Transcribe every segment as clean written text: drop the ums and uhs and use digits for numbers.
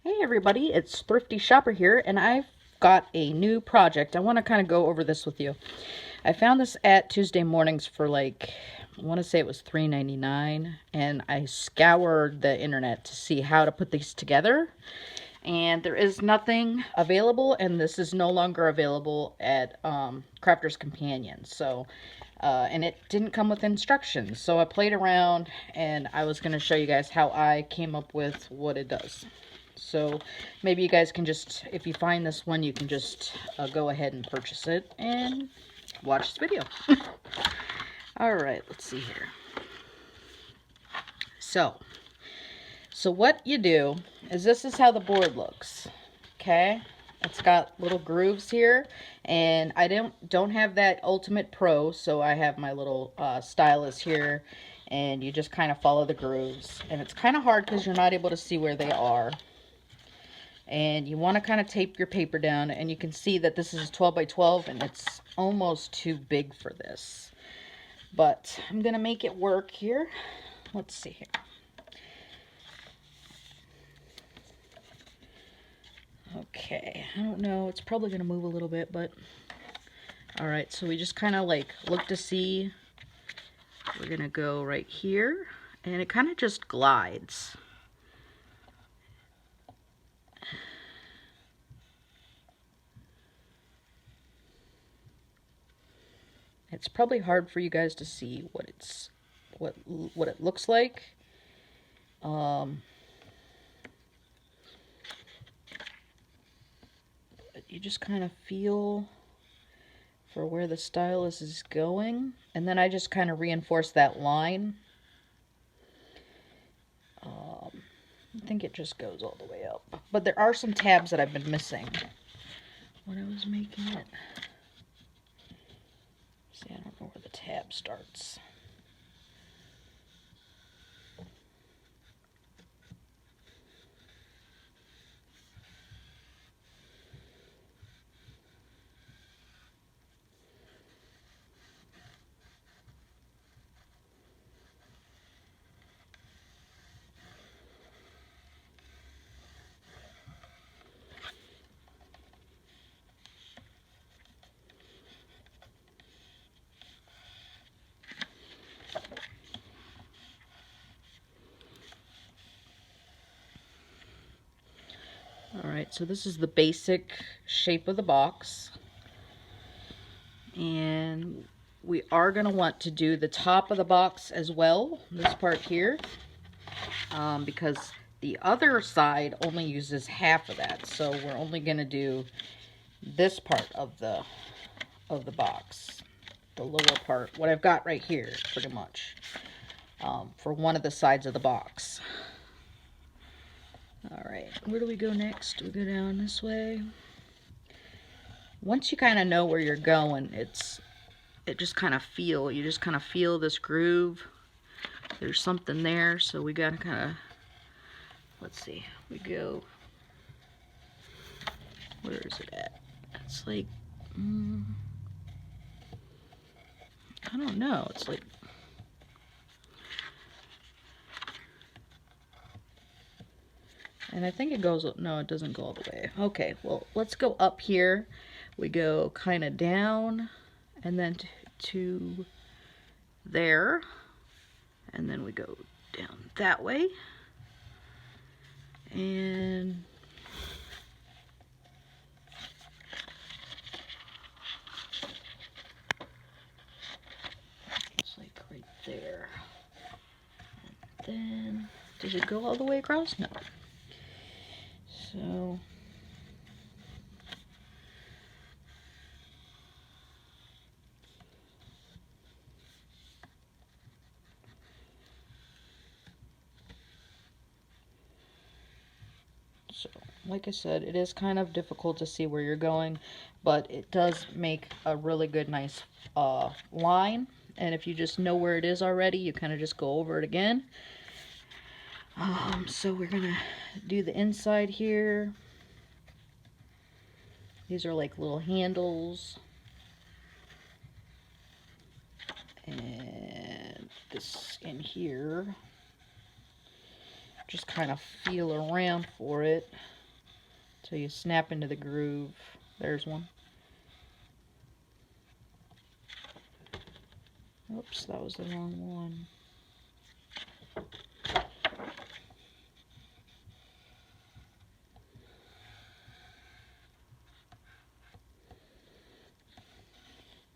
Hey everybody, it's Thrifty Shopper here, and I've got a new project. I want to kind of go over this with you. I found this at Tuesday Mornings for like, I want to say it was $3.99, and I scoured the internet to see how to put these together. And there is nothing available, and this is no longer available at Crafter's Companion. And it didn't come with instructions. So I played around, and I was going to show you guys how I came up with what it does. So maybe you guys can just, if you find this one, you can just go ahead and purchase it and watch this video. Alright, let's see here. So what you do is this is how the board looks. Okay? It's got little grooves here, and I don't have that Ultimate Pro, so I have my little stylus here, and you just kind of follow the grooves. And it's kind of hard because you're not able to see where they are. And you want to kind of tape your paper down, and you can see that this is 12 by 12 and it's almost too big for this, but I'm gonna make it work here. Let's see here. Okay, I don't know, it's probably gonna move a little bit, but all right, so we just kind of like look to see. We're gonna go right here, and it kind of just glides. It's probably hard for you guys to see what it looks like. You just kind of feel for where the stylus is going, and then I just kind of reinforce that line. I think it just goes all the way up, but there are some tabs that I've been missing when I was making it. See, I don't know where the tab starts. Alright, so this is the basic shape of the box. And we are going to want to do the top of the box as well, this part here, because the other side only uses half of that. So we're only going to do this part of the box, the lower part, what I've got right here, pretty much, for one of the sides of the box. Alright, where do we go next? We go down this way. Once you kind of know where you're going, you just kind of feel this groove. There's something there, so we gotta kind of, let's see, we go, where is it at? It's like, I don't know, it's like, and I think it goes, no, it doesn't go all the way. Okay, well, let's go up here. We go kind of down, and then to there, and then we go down that way, and it's like right there. And then, does it go all the way across? No. So, like I said, it is kind of difficult to see where you're going, but it does make a really good, nice line. And if you just know where it is already, you kind of just go over it again. So we're gonna do the inside here. These are like little handles. And this in here Just kind of feel around for it until you snap into the groove. There's one. Oops, that was the wrong one.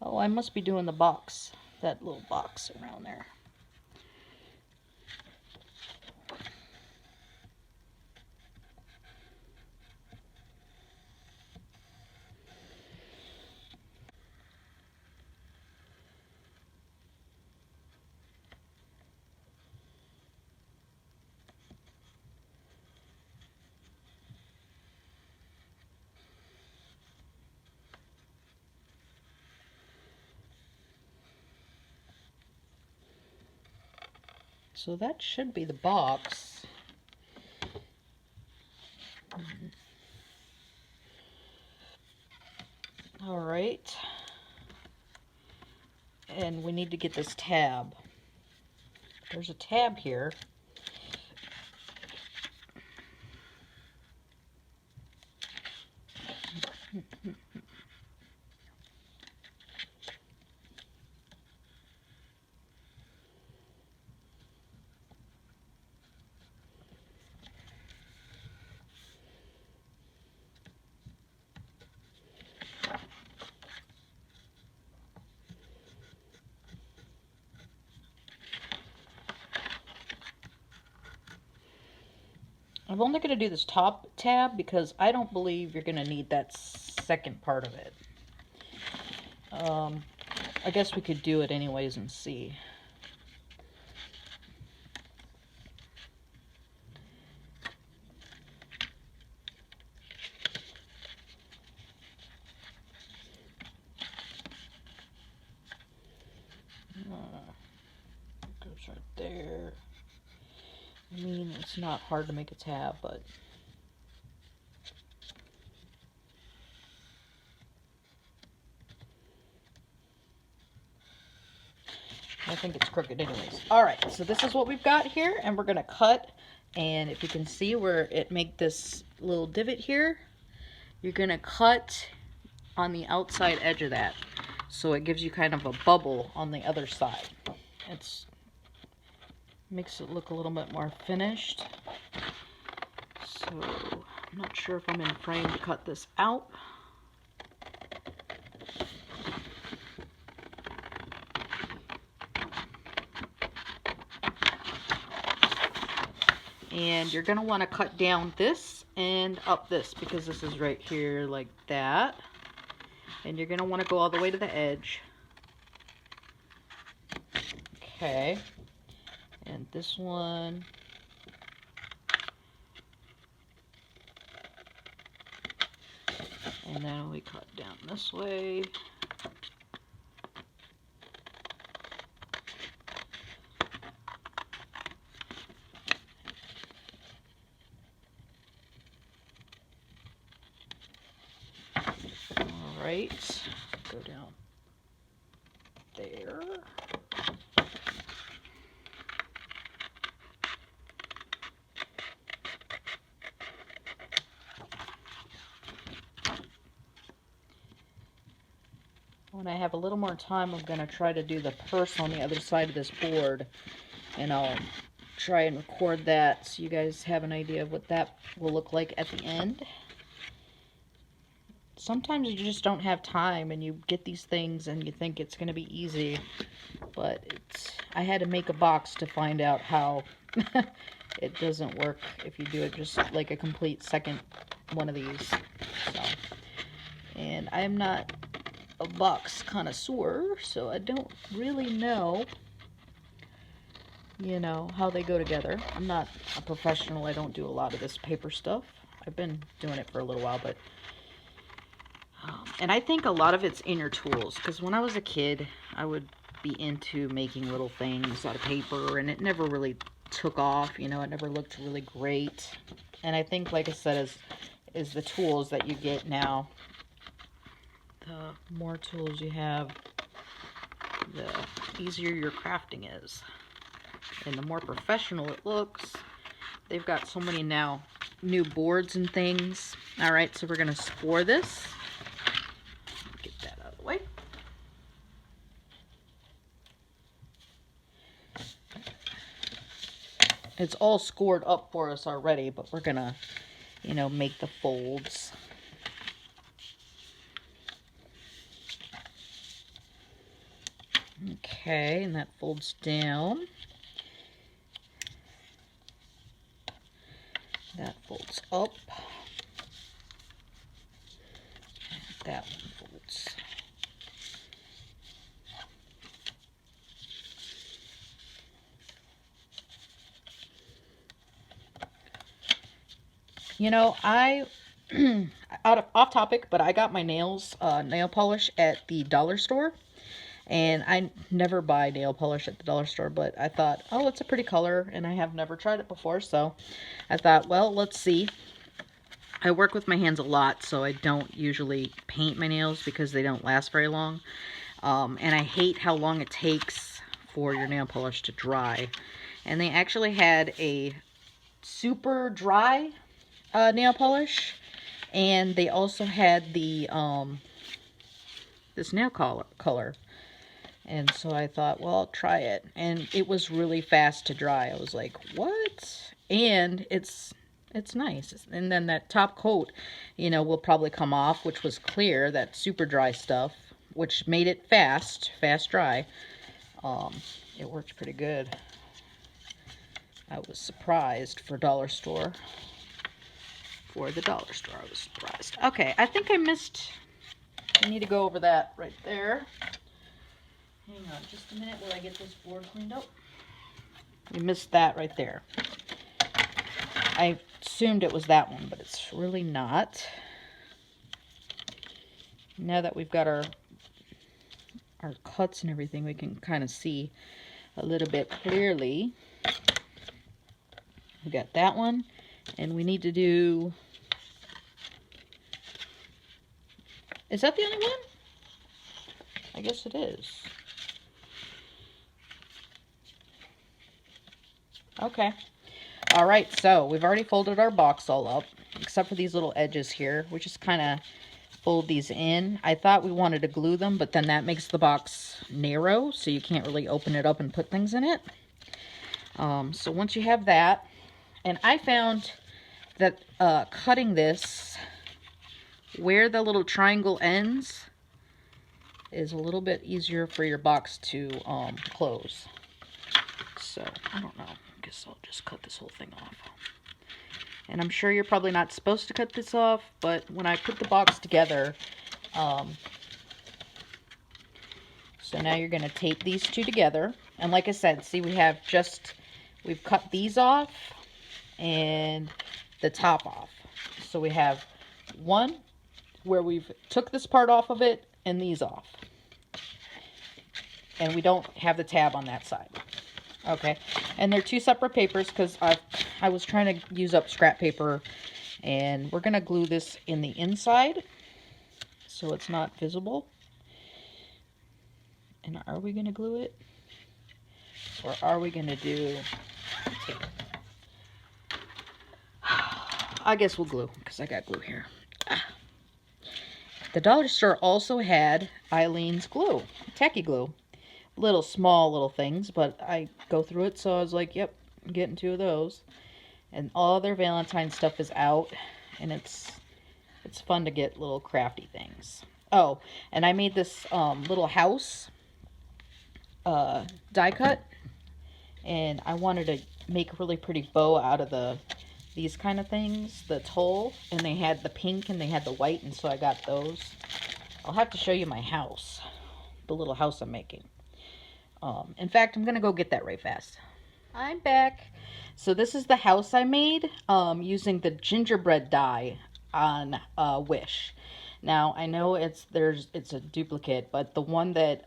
Oh, I must be doing the box, that little box around there. So that should be the box. All right. And we need to get this tab. There's a tab here. I'm only going to do this top tab because I don't believe you're going to need that second part of it. I guess we could do it anyways and see. Goes right there. I mean, it's not hard to make a tab, but I think it's crooked anyways. Alright, so this is what we've got here, and we're going to cut, and if you can see where it make this little divot here, you're going to cut on the outside edge of that, so it gives you kind of a bubble on the other side. It's makes it look a little bit more finished. So I'm not sure if I'm in frame to cut this out. And you're going to want to cut down this and up this because this is right here like that. And you're going to want to go all the way to the edge. Okay. And this one. And then we cut down this way. All right, go down there. When I have a little more time, I'm going to try to do the purse on the other side of this board, and I'll try and record that so you guys have an idea of what that will look like at the end. Sometimes you just don't have time and you get these things and you think it's going to be easy, but I had to make a box to find out how it doesn't work if you do it just like a complete second one of these. So, and I'm not a box connoisseur, so I don't really know, you know, how they go together. I'm not a professional. I don't do a lot of this paper stuff. I've been doing it for a little while, but and I think a lot of it's in your tools, because when I was a kid, I would be into making little things out of paper, and it never really took off, you know, it never looked really great. And I think, like I said, is the tools that you get now. The more tools you have, the easier your crafting is. And the more professional it looks, they've got so many now new boards and things. All right, so we're gonna score this. Get that out of the way. It's all scored up for us already, but we're gonna, you know, make the folds. Okay, and that folds down. That folds up. And that one folds. You know, off topic, but I got my nail polish at the dollar store. And I never buy nail polish at the dollar store, but I thought, oh, it's a pretty color, and I have never tried it before, so I thought, well, let's see. I work with my hands a lot, so I don't usually paint my nails because they don't last very long. And I hate how long it takes for your nail polish to dry. And they actually had a super dry nail polish, and they also had the this nail color. And so I thought, well, I'll try it. And it was really fast to dry. I was like, what? And it's nice. And then that top coat, you know, will probably come off, which was clear, that super dry stuff, which made it fast dry. It worked pretty good. I was surprised for dollar store. For the dollar store, I was surprised. Okay, I think I need to go over that right there. Hang on just a minute while I get this board cleaned up. We missed that right there. I assumed it was that one, but it's really not. Now that we've got our cuts and everything, we can kind of see a little bit clearly. We got that one, and we need to do... Is that the only one? I guess it is. Okay. All right, so we've already folded our box all up, except for these little edges here. We just kind of fold these in. I thought we wanted to glue them, but then that makes the box narrow, so you can't really open it up and put things in it. So once you have that, and I found that cutting this where the little triangle ends is a little bit easier for your box to close. So, I don't know. I guess I'll just cut this whole thing off. And I'm sure you're probably not supposed to cut this off, but when I put the box together, so now you're going to tape these two together. And like I said, see, we've cut these off and the top off. So we have one where we've took this part off of it and these off. And we don't have the tab on that side. Okay, and they're two separate papers because I was trying to use up scrap paper, and we're going to glue this in the inside so it's not visible. And are we going to glue it? Or are we going to do tape? I guess we'll glue because I got glue here. The dollar store also had Eileen's glue, tacky glue. Small little things, but I go through it, so I was like, yep, I'm getting two of those. And all their Valentine stuff is out, and it's fun to get little crafty things. Oh, and I made this little house die cut, and I wanted to make a really pretty bow out of these kind of things, the tulle, and they had the pink and they had the white, and so I got those. I'll have to show you my house, the little house I'm making. In fact, I'm going to go get that right fast. I'm back. So this is the house I made using the gingerbread die on Wish. Now, I know it's a duplicate, but the one that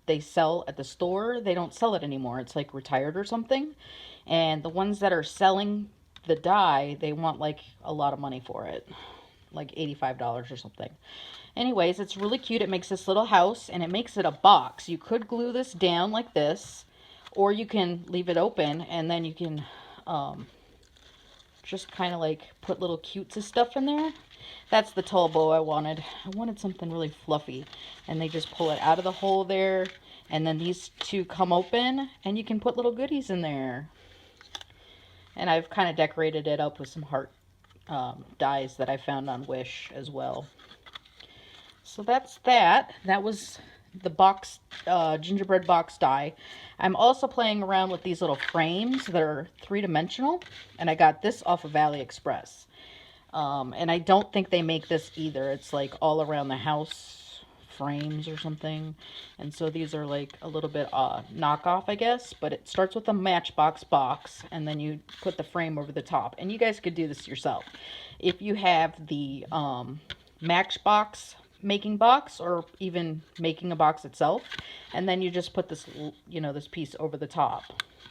they sell at the store, they don't sell it anymore. It's like retired or something. And the ones that are selling the die, they want like a lot of money for it. Like $85 or something. Anyways, it's really cute. It makes this little house, and it makes it a box. You could glue this down like this, or you can leave it open, and then you can just kind of like put little cutesy stuff in there. That's the tall bow I wanted. I wanted something really fluffy. And they just pull it out of the hole there. And then these two come open and you can put little goodies in there. And I've kind of decorated it up with some heart dies that I found on Wish as well. So that's that. That was the box, gingerbread box die. I'm also playing around with these little frames that are 3-dimensional. And I got this off of AliExpress. And I don't think they make this either. It's like all around the house frames or something. And so these are like a little bit knockoff, I guess. But it starts with a Matchbox box. And then you put the frame over the top. And you guys could do this yourself. If you have the Matchbox making box, or even making a box itself. And then you just put this, you know, this piece over the top.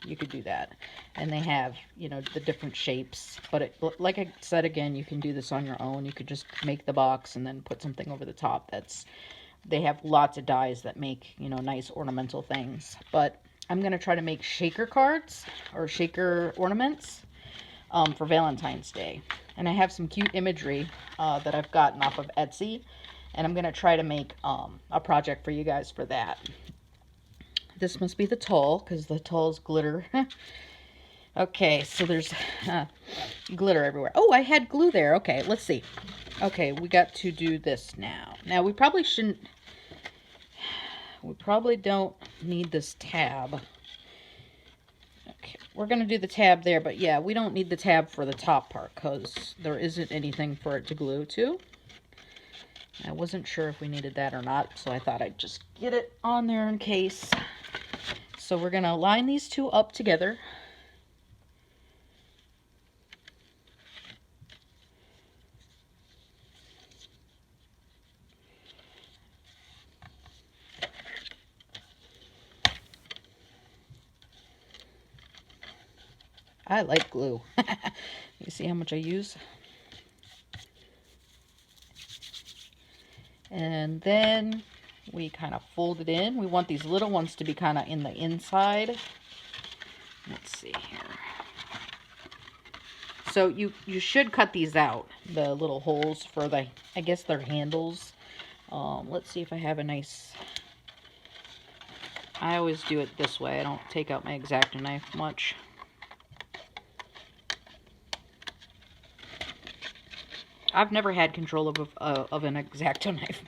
You could do that. And they have, you know, the different shapes. But like I said again, you can do this on your own. You could just make the box and then put something over the top. They have lots of dies that make, you know, nice ornamental things. But I'm going to try to make shaker cards or shaker ornaments for Valentine's Day. And I have some cute imagery that I've gotten off of Etsy. And I'm going to try to make a project for you guys for that. This must be the tulle, because the tulle's glitter. Okay, so there's glitter everywhere. Oh, I had glue there. Okay, let's see. Okay, we got to do this now. Now, we probably shouldn't... We probably don't need this tab. Okay, we're going to do the tab there, but yeah, we don't need the tab for the top part, because there isn't anything for it to glue to. I wasn't sure if we needed that or not, so I thought I'd just get it on there in case. So we're going to line these two up together. I like glue. You see how much I use? And then we kind of fold it in. We want these little ones to be kind of in the inside. Let's see here. So you should cut these out, the little holes for the, I guess they're handles. Let's see if I have a nice... I always do it this way. I don't take out my X-Acto knife much. I've never had control of an X-Acto knife.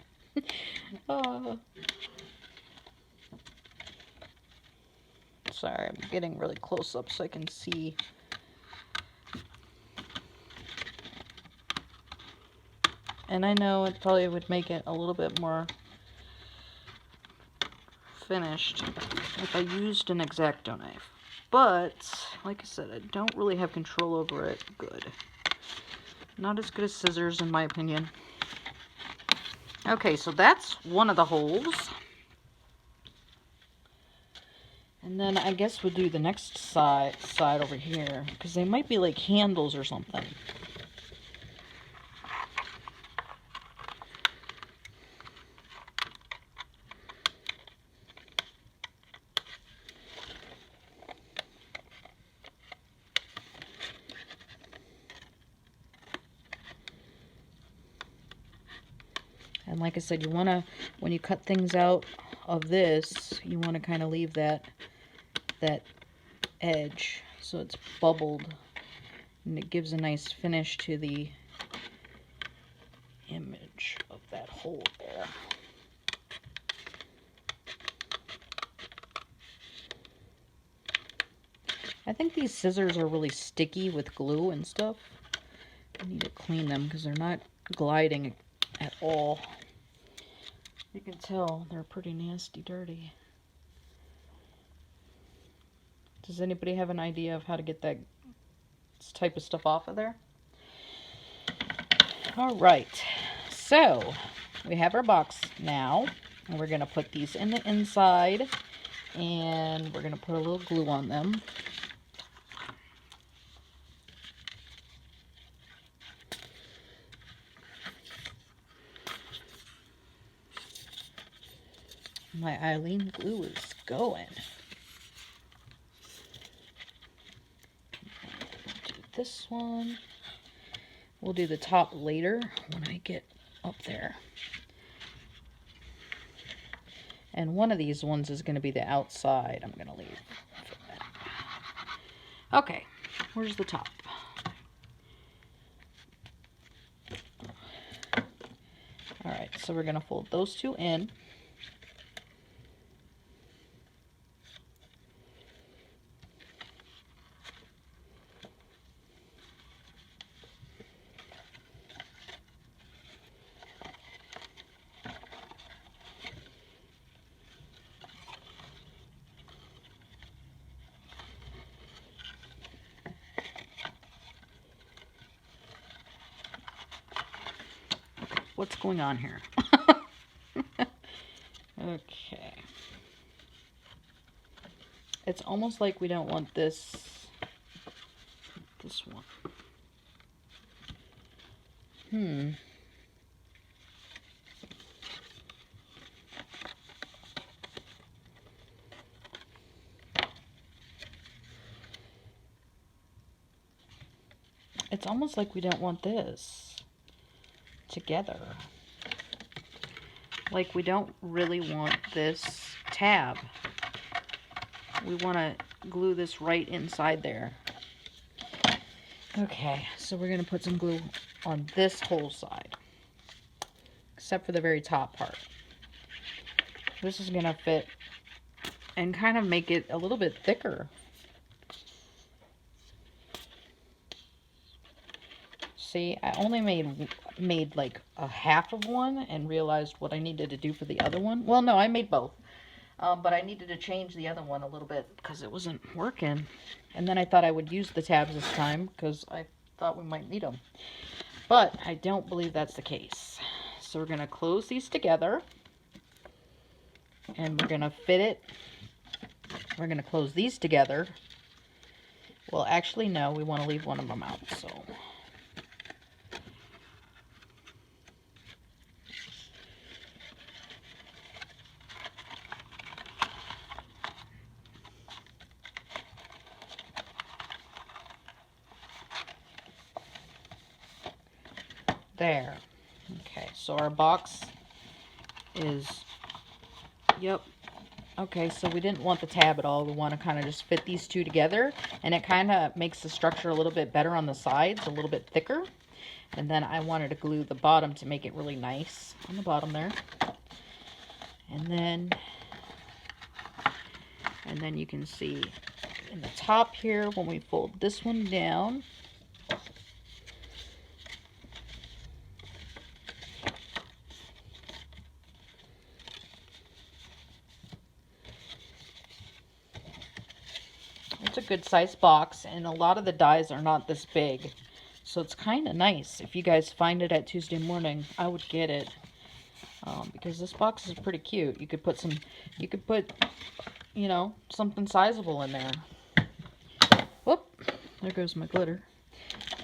Sorry, I'm getting really close up so I can see. And I know it probably would make it a little bit more finished if I used an X-Acto knife. But, like I said, I don't really have control over it good. Not as good as scissors, in my opinion. Okay, so that's one of the holes. And then I guess we'll do the next side over here, because they might be like handles or something. And like I said, you want to, when you cut things out of this, you want to kind of leave that edge so it's bubbled, and it gives a nice finish to the image of that hole there. I think these scissors are really sticky with glue and stuff. I need to clean them because they're not gliding at all. You can tell they're pretty nasty dirty. Does anybody have an idea of how to get that type of stuff off of there? All right, so we have our box now, and we're going to put these in the inside, and we're going to put a little glue on them. My Eileen glue is going. Do this one. We'll do the top later when I get up there. And one of these ones is going to be the outside. I'm going to leave. Okay, where's the top? Alright, so we're going to fold those two in. What's going on here? Okay. It's almost like we don't want this one. It's almost like we don't want this together. Like we don't really want this tab. We want to glue this right inside there. Okay, so we're going to put some glue on this whole side, except for the very top part. This is going to fit and kind of make it a little bit thicker. See, I only made like a half of one and realized what I needed to do for the other one. Well, no, I made both. But I needed to change the other one a little bit because it wasn't working. And then I thought I would use the tabs this time because I thought we might need them. But I don't believe that's the case. So we're going to close these together. And we're going to fit it. We're going to close these together. Well, actually, no. We want to leave one of them out. So there. Okay, so our box is, yep. Okay, so we didn't want the tab at all. We want to kind of just fit these two together, and it kind of makes the structure a little bit better on the sides, a little bit thicker. And then I wanted to glue the bottom to make it really nice on the bottom there. And then you can see in the top here, when we fold this one down, it's a good size box, and a lot of the dies are not this big, so it's kind of nice. If you guys find it at Tuesday Morning, I would get it, because this box is pretty cute. You could put you know, something sizable in there. Whoop, there goes my glitter.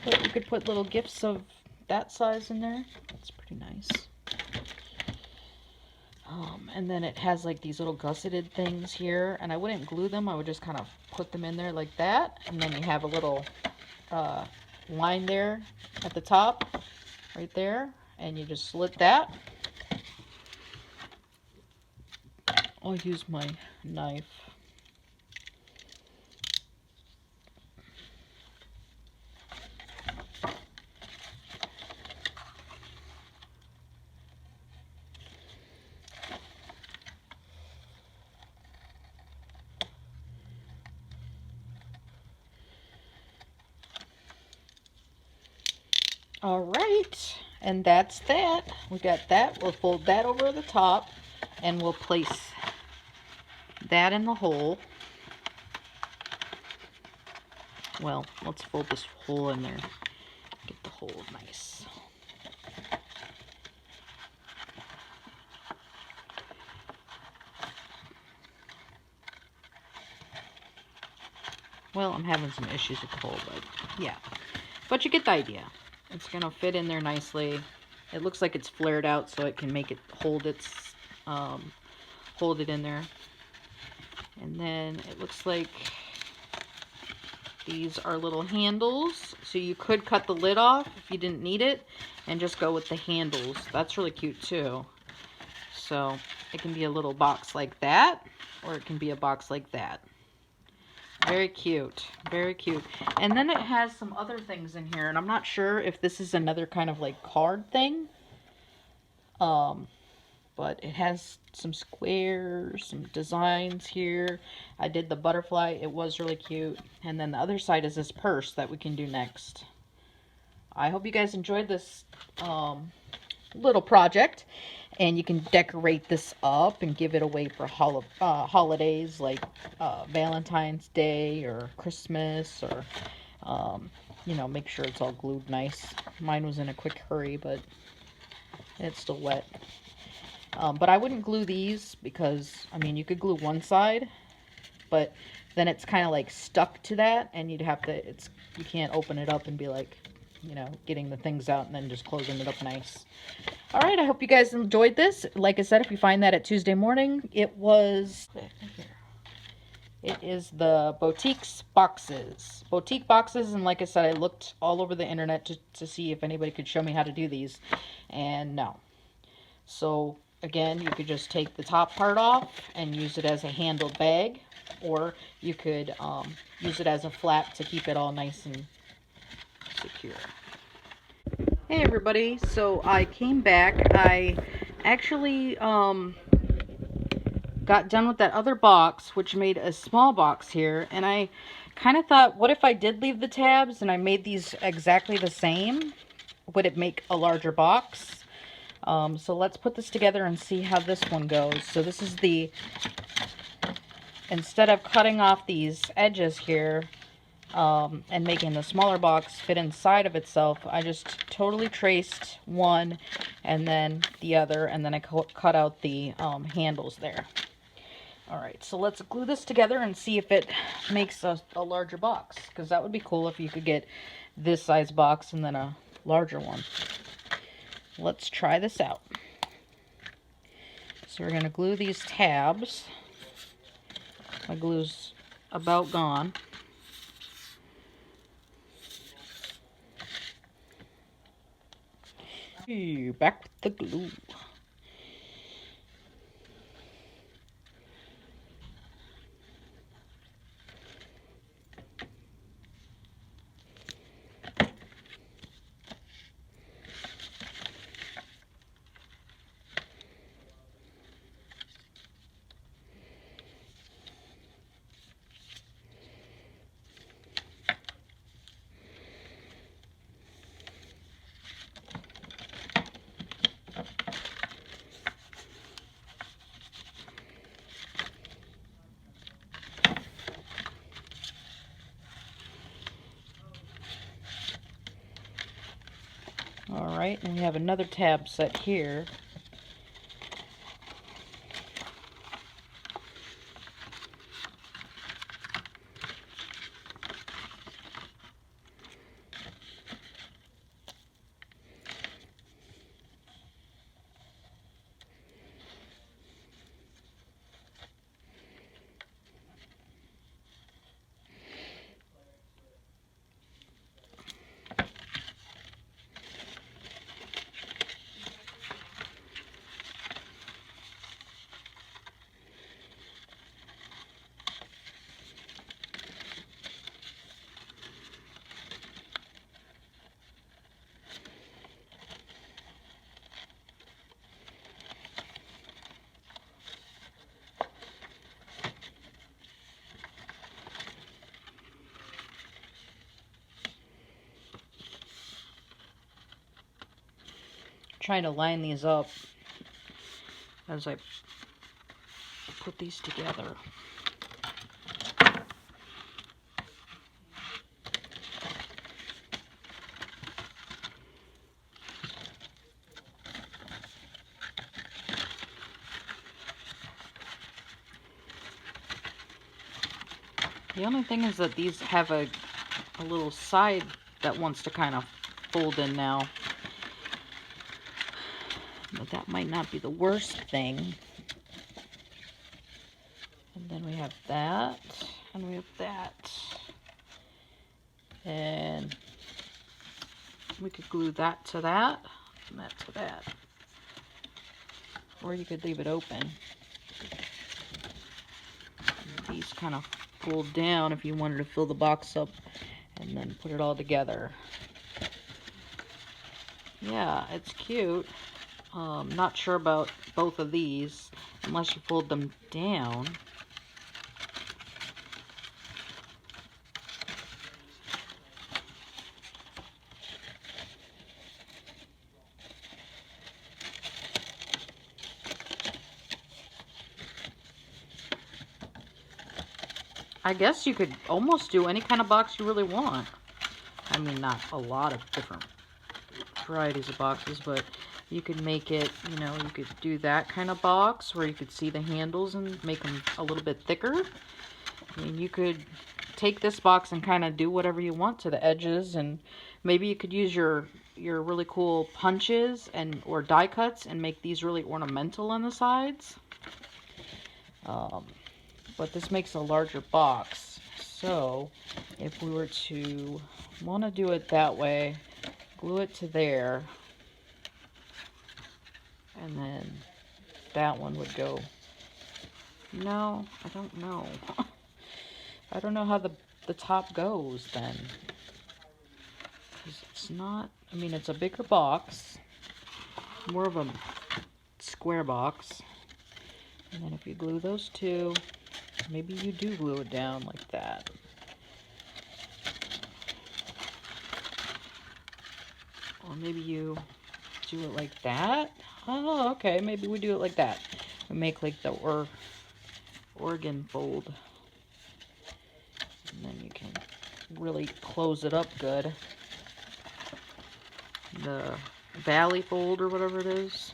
But you could put little gifts of that size in there. That's pretty nice. And then it has like these little gusseted things here, and I wouldn't glue them. I would just kind of put them in there like that, and then you have a little line there at the top, right there, and you just slit that. I'll use my knife. All right, and that's that. We got that. We'll fold that over the top, and we'll place that in the hole. Well, let's fold this hole in there. Get the hole nice. Well, I'm having some issues with the hole, but yeah. But you get the idea. It's going to fit in there nicely. It looks like it's flared out, so it can make it hold it in there. And then it looks like These are little handles, so you could cut the lid off if you didn't need it and just go with the handles. That's really cute too. So it can be a little box like that, or it can be a box like that. Very cute, very cute. And then it has some other things in here, and I'm not sure if this is another kind of like card thing. But it has some squares, some designs here. I did the butterfly, it was really cute. And then the other side is this purse that we can do next. I hope you guys enjoyed this little project. And you can decorate this up and give it away for holidays like Valentine's Day or Christmas, or, you know, make sure it's all glued nice. Mine was in a quick hurry, but it's still wet. But I wouldn't glue these because, I mean, you could glue one side, but then it's kind of like stuck to that, and you'd have to, you can't open it up and be like, you know, getting the things out and then just closing it up nice. All right, I hope you guys enjoyed this. Like I said, if you find that at Tuesday morning, it is the boutique boxes. And like I said, I looked all over the internet to see if anybody could show me how to do these, and no. So again, you could just take the top part off and use it as a handled bag, or you could use it as a flap to keep it all nice and secure. Hey everybody, so I came back. I actually got done with that other box, which made a small box here, and I kind of thought, what if I did leave the tabs and I made these exactly the same? Would it make a larger box? So let's put this together and see how this one goes. So this is instead of cutting off these edges here and making the smaller box fit inside of itself, I just totally traced one and then the other, and then I cut out the handles there. Alright, so let's glue this together and see if it makes a larger box, because that would be cool if you could get this size box and then a larger one. Let's try this out. So we're going to glue these tabs. My glue's about gone. Back with the glue. Alright, and we have another tab set here. Trying to line these up as I put these together. The only thing is that these have a little side that wants to kind of fold in now. But that might not be the worst thing. And then we have that, and we have that. And we could glue that to that and that to that. Or you could leave it open. These kind of fold down if you wanted to fill the box up and then put it all together. Yeah, it's cute. Not sure about both of these unless you fold them down. I guess you could almost do any kind of box you really want. I mean, not a lot of different varieties of boxes, but you could make it, you know, you could do that kind of box where you could see the handles and make them a little bit thicker. I mean, you could take this box and kind of do whatever you want to the edges, and maybe you could use your really cool punches and or die cuts and make these really ornamental on the sides. But this makes a larger box, so if we were to want to do it that way, glue it to there, and then that one would go. No, I don't know. I don't know how the top goes then. 'Cause it's not, I mean, it's a bigger box, more of a square box. And then if you glue those two, maybe you do glue it down like that. Or maybe you do it like that. Oh, okay, maybe we do it like that. We make like the organ fold. And then you can really close it up good. The valley fold or whatever it is.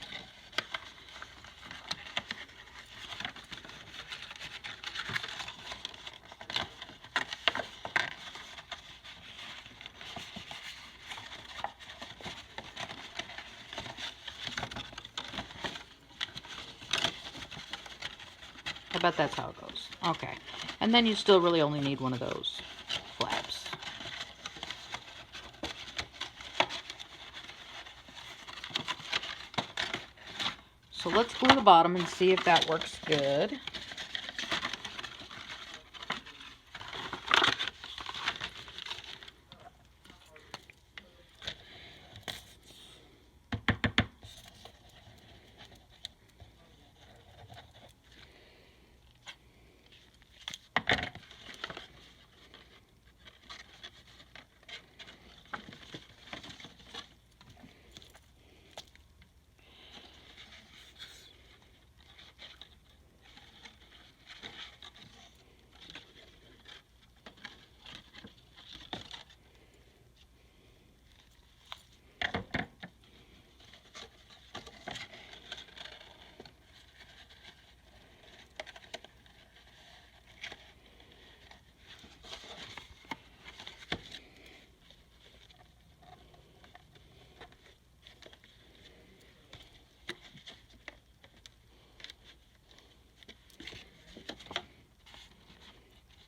I bet that's how it goes. Okay. And then you still really only need one of those flaps. So let's glue the bottom and see if that works good.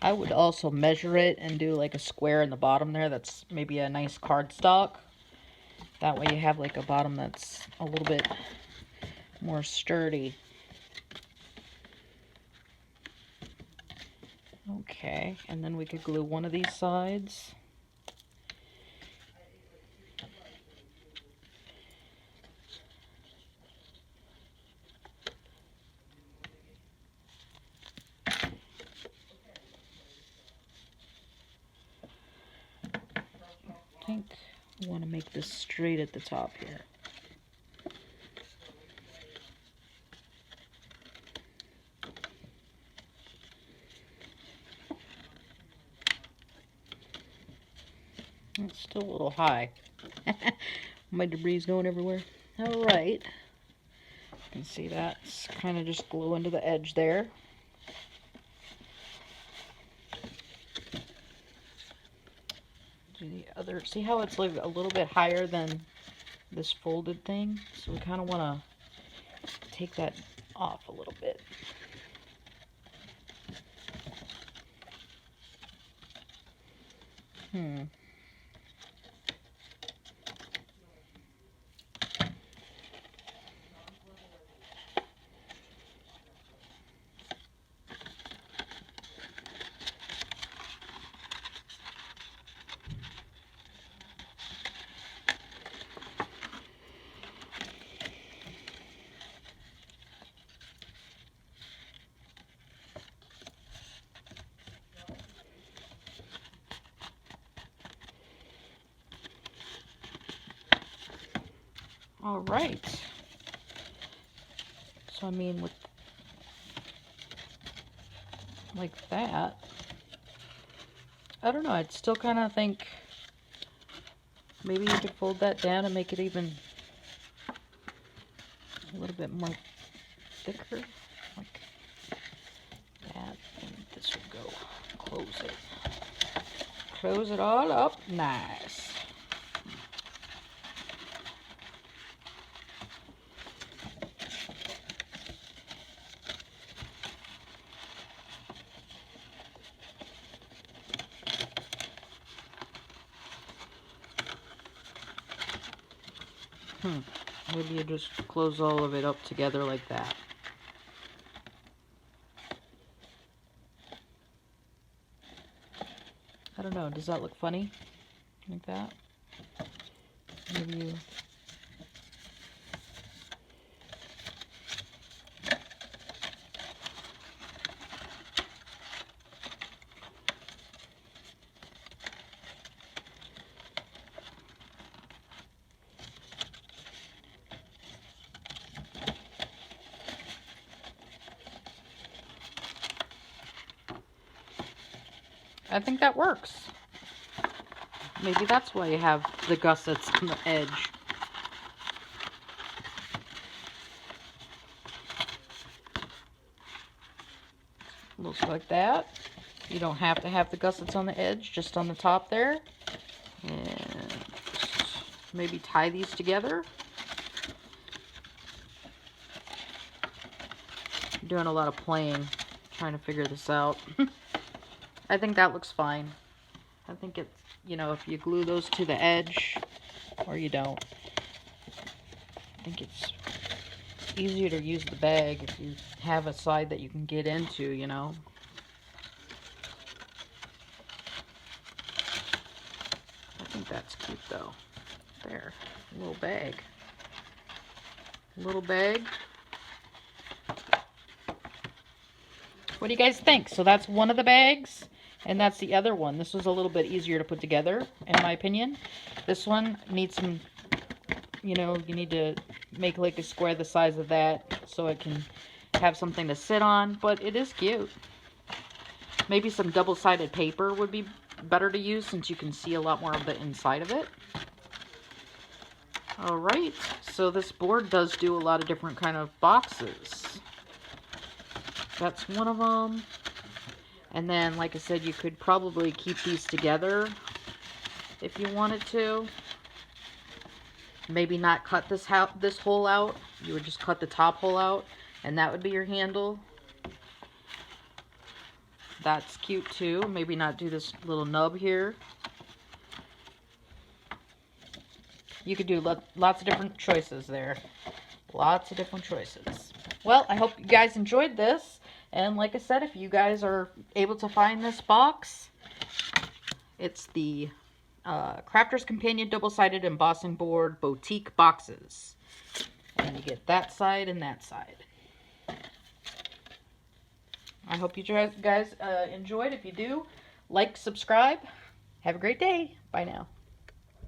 I would also measure it and do like a square in the bottom there that's maybe a nice cardstock. That way you have like a bottom that's a little bit more sturdy. Okay, and then we could glue one of these sides. I think I want to make this straight at the top here. It's still a little high. My debris is going everywhere. All right. You can see that's kind of just glue into the edge there. Do the other. See how it's like a little bit higher than this folded thing? So we kind of want to take that off a little bit. All right. So I mean, with like that, I don't know. I'd still kind of think maybe you could fold that down and make it even a little bit more thicker, like that. And this would go. Close it. Close it all up. Nice. Maybe you just close all of it up together like that. I don't know, does that look funny? Like that? Maybe you... I think that works. Maybe that's why you have the gussets on the edge. Looks like that. You don't have to have the gussets on the edge, just on the top there. And maybe tie these together. I'm doing a lot of playing, trying to figure this out. I think that looks fine. I think it's, you know, if you glue those to the edge, or you don't, I think it's easier to use the bag if you have a side that you can get into, you know. I think that's cute though. There, little bag. Little bag. What do you guys think? So that's one of the bags, and that's the other one. This was a little bit easier to put together, in my opinion. This one needs some, you know, you need to make like a square the size of that so it can have something to sit on, but it is cute. Maybe some double-sided paper would be better to use since you can see a lot more of the inside of it. Alright, so this board does do a lot of different kind of boxes. That's one of them. And then, like I said, you could probably keep these together if you wanted to. Maybe not cut this hole out. You would just cut the top hole out, and that would be your handle. That's cute too. Maybe not do this little nub here. You could do lots of different choices there. Lots of different choices. Well, I hope you guys enjoyed this. And like I said, if you guys are able to find this box, it's the Crafter's Companion double-sided embossing board boutique boxes. And you get that side and that side. I hope you guys enjoyed. If you do, like, subscribe. Have a great day. Bye now.